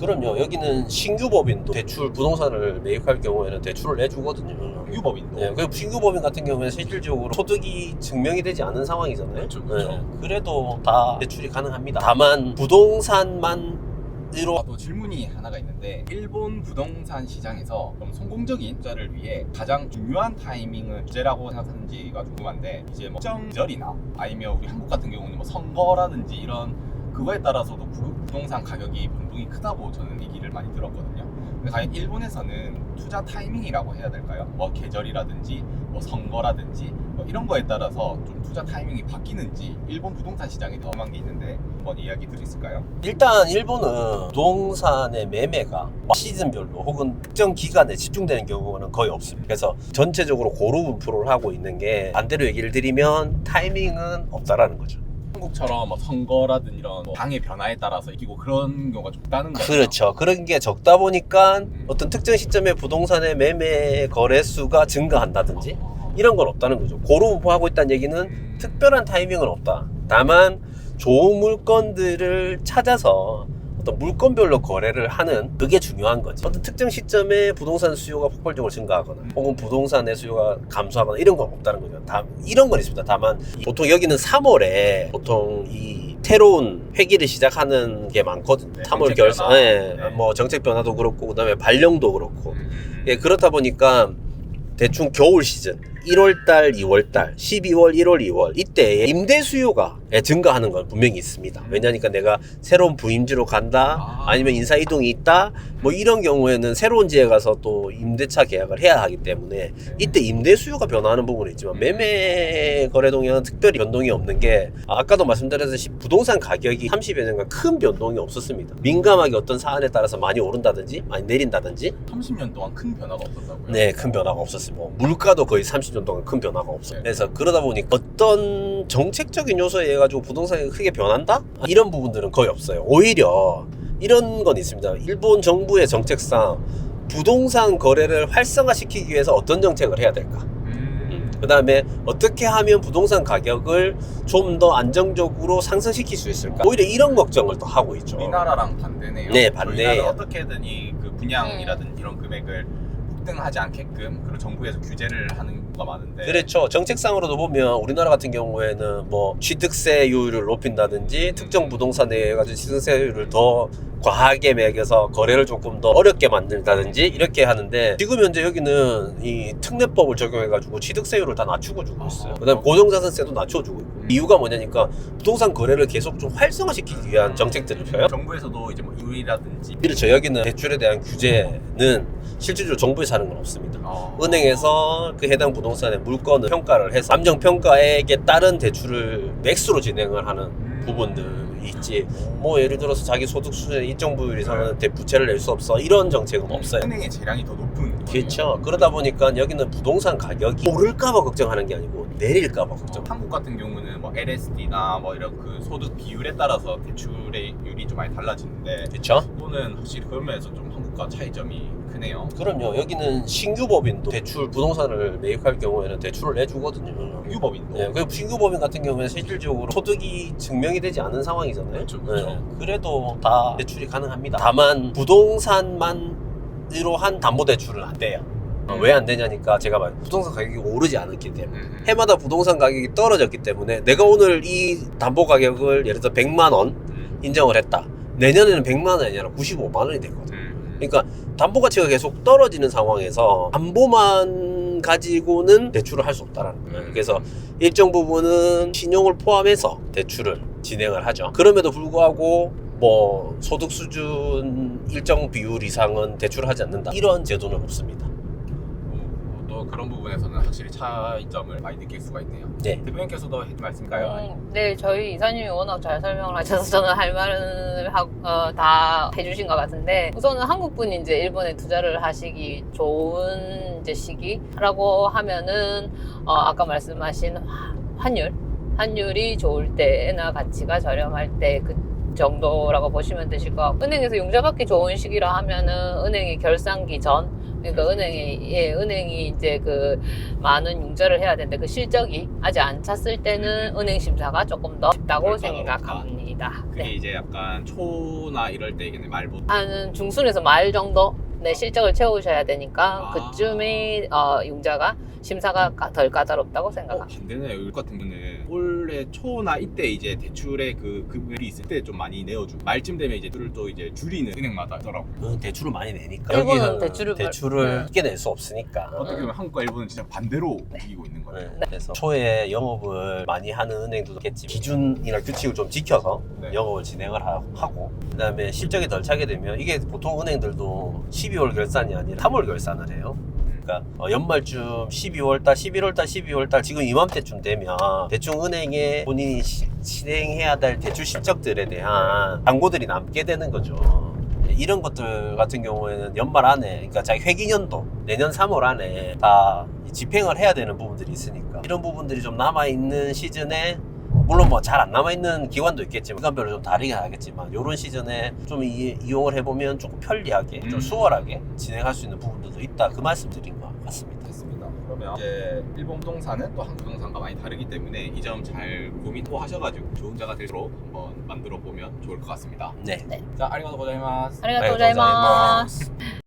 그럼요. 여기는 신규 법인도 대출 부동산을 매입할 경우에는 대출을 내주거든요. 신규 법인도. 네, 그 신규 법인 같은 경우에는 실질적으로 소득이 증명이 되지 않은 상황이잖아요. 그렇죠, 그렇죠. 네, 그래도 다 대출이 가능합니다. 다만 부동산만 또 질문이 하나가 있는데, 일본 부동산 시장에서 좀 성공적인 투자를 위해 가장 중요한 타이밍은 언제라고 생각하는지가 궁금한데, 이제 뭐 정절이나 아니면 우리 한국 같은 경우는 뭐 선거라든지 이런 그거에 따라서도 부동산 가격이 변동이 크다고 저는 얘기를 많이 들었거든요. 근데 과연 일본에서는 투자 타이밍이라고 해야 될까요? 뭐 계절이라든지 뭐 선거라든지 뭐 이런 거에 따라서 좀 투자 타이밍이 바뀌는지, 일본 부동산 시장이 더 궁금한 게 있는데 한번 이야기 드렸을까요? 일단 일본은 부동산의 매매가 시즌별로 혹은 특정 기간에 집중되는 경우는 거의 없습니다. 그래서 전체적으로 고루 분포를 하고 있는 게, 반대로 얘기를 드리면 타이밍은 없다라는 거죠. 한국처럼 뭐 선거라든 이런 뭐 당의 변화에 따라서 이기고 그런 경우가 좀 있다는 거죠. 그렇죠. 그런 게 적다 보니까 어떤 특정 시점에 부동산의 매매 거래 수가 증가한다든지 이런 건 없다는 거죠. 고루 분포하고 있다는 얘기는 특별한 타이밍은 없다. 다만 좋은 물건들을 찾아서 어떤 물건별로 거래를 하는, 그게 중요한 거지. 어떤 특정 시점에 부동산 수요가 폭발적으로 증가하거나 혹은 부동산의 수요가 감소하거나 이런 건 없다는 거죠. 이런 건 있습니다. 다만 보통 여기는 3월에 보통 이 새로운 회기를 시작하는 게 많거든요. 네, 3월 정책 결산, 변화. 네. 네. 뭐 정책 변화도 그렇고 그다음에 발령도 그렇고. 예, 그렇다 보니까 대충 겨울 시즌 1월달, 2월달, 12월, 1월, 2월 이때 임대 수요가 증가하는 건 분명히 있습니다. 왜냐니까 내가 새로운 부임지로 간다, 아니면 인사 이동이 있다, 뭐 이런 경우에는 새로운 지에 가서 또 임대차 계약을 해야 하기 때문에 이때 임대 수요가 변화하는 부분이 있지만, 매매 거래 동향은 특별히 변동이 없는 게, 아까도 말씀드렸듯이 부동산 가격이 30여 년간 큰 변동이 없었습니다. 민감하게 어떤 사안에 따라서 많이 오른다든지 많이 내린다든지 30년 동안 큰 변화가 없었다고요? 네, 큰 변화가 없었습니다. 물가도 거의 30년 동안 큰 변화가 없어요. 그래서 그러다 보니 어떤 정책적인 요소에 의해 가지고 부동산이 크게 변한다? 이런 부분들은 거의 없어요. 오히려 이런 건 있습니다. 일본 정부의 정책상 부동산 거래를 활성화시키기 위해서 어떤 정책을 해야 될까? 그 다음에 어떻게 하면 부동산 가격을 좀 더 안정적으로 상승시킬 수 있을까? 오히려 이런 걱정을 또 하고 있죠. 우리나라랑 반대네요. 네, 반대예요. 저희나라는 어떻게든 그 분양이라든 이런 금액을 폭등하지 않게끔 그런 정부에서 규제를 하는 가 많은데. 그렇죠. 정책상으로도 보면 우리나라 같은 경우에는 뭐 취득세율을 높인다든지 특정 부동산에 가지고 취득세율을 더 과하게 매겨서 거래를 조금 더 어렵게 만든다든지 이렇게 하는데, 지금 현재 여기는 이 특례법을 적용해가지고 취득세율을 다 낮추고 주고 있어요. 그다음에 고정자산세도 낮춰주고 있고. 이유가 뭐냐니까 부동산 거래를 계속 좀 활성화시키기 위한 정책들을 펴요. 정부에서도 이제 뭐 유의라든지. 그렇죠. 여기는 대출에 대한 규제는 실질적으로 정부에서 하는 건 없습니다. 은행에서 그 해당 부동산의 물건을 평가를 해서 감정평가액에 따른 대출을 맥스로 진행을 하는 부분들이 있지, 뭐 예를 들어서 자기 소득 수준의 일정 부분 이상은 대부채를 낼 수 없어, 이런 정책은 없어요. 은행의 재량이 더 높은. 그렇죠. 그러다 보니까 여기는 부동산 가격이 오를까봐 걱정하는 게 아니고 내릴까봐 걱정. 한국 같은 경우는 뭐 LSD나 뭐 이런 그 소득 비율에 따라서 대출의 율이 좀 많이 달라지는데, 그렇죠. 이거는 확실히 그런 면에서 좀 한국과 차이점이 크네요. 그럼요. 여기는 신규 법인도 대출 부동산을 매입할 경우에는 대출을 내주거든요. 신규 법인도. 네, 그 신규 법인 같은 경우에는 실질적으로 소득이 증명이 되지 않은 상황이잖아요. 그렇죠, 그렇죠. 네, 그래도 다 대출이 가능합니다. 다만 부동산만으로 한 담보대출은 안 돼요. 왜 안 되냐니까, 제가 말 부동산 가격이 오르지 않았기 때문에, 해마다 부동산 가격이 떨어졌기 때문에, 내가 오늘 이 담보 가격을 예를 들어 100만 원 인정을 했다. 내년에는 100만 원이 아니라 95만 원이 되거든. 그러니까 담보 가치가 계속 떨어지는 상황에서 담보만 가지고는 대출을 할 수 없다라는 거예요. 그래서 일정 부분은 신용을 포함해서 대출을 진행을 하죠. 그럼에도 불구하고 뭐 소득 수준 일정 비율 이상은 대출을 하지 않는다, 이런 제도는 없습니다. 또 그런 부분에서는 확실히 차이점을 많이 느낄 수가 있네요. 네. 대표님께서도 해준 말씀인가요? 네, 저희 이사님이 워낙 잘 설명을 하셔서 저는 할 말은 다 해주신 것 같은데, 우선은 한국분이 이제 일본에 투자를 하시기 좋은 이제 시기라고 하면은 아까 말씀하신 환율이 좋을 때나 가치가 저렴할 때 그 정도라고 보시면 되실 것 같고, 은행에서 융자 받기 좋은 시기라 하면은 은행이 결산기 전, 그러니까 은행이 이제 그 많은 융자를 해야 되는데 그 실적이 아직 안 찼을 때는 은행 심사가 조금 더 쉽다고 생각합니다. 있습니다. 그게 네. 이제 약간 초나 이럴 때 이게 말보 한 중순에서 말 정도 네, 실적을 채우셔야 되니까 아. 그쯤이 융자가 심사가 덜 까다롭다고 생각합니다. 반대네. 여기 같은 경우는 올해 초나 이때 이제 대출의 그 금액이 있을 때 좀 많이 내어주고 말쯤 되면 이제 대출을 또 이제 줄이는 은행마다 있더라고요. 대출을 많이 내니까 일본은 여기는 대출을 대출을 네. 크게 낼 수 없으니까. 어떻게 보면 한국과 일본은 진짜 반대로 이기고 있는 네. 거예요. 그래서 초에 영업을 많이 하는 은행들도 있겠지. 기준이나 규칙을 좀 지켜서 네. 영업을 진행을 하고 그다음에 실적이 덜 차게 되면 이게 보통 은행들도 12월 결산이 아니라 3월 결산을 해요. 그러니까 연말쯤 12월달, 11월달, 12월달 지금 이맘때쯤 되면 대충 은행에 본인이 실행해야 될 대출 실적들에 대한 광고들이 남게 되는 거죠. 이런 것들 같은 경우에는 연말 안에, 그러니까 자기 회기년도 내년 3월 안에 다 집행을 해야 되는 부분들이 있으니까 이런 부분들이 좀 남아있는 시즌에, 물론 뭐 잘 안 남아있는 기관도 있겠지만 기관별로 좀 다르긴 하겠지만 이런 시즌에 좀 이용을 해보면 조금 편리하게 좀 수월하게 진행할 수 있는 부분들도 있다, 그 말씀 드린 것 같습니다. 됐습니다. 그러면 이제 일본 부동산은 또 한국 부동산과 많이 다르기 때문에 이 점 잘 고민도 하셔가지고 좋은 자가 되도록 한번 만들어 보면 좋을 것 같습니다. 네. 자, 아리가토 고자이마스. 아리가또 고자이마스.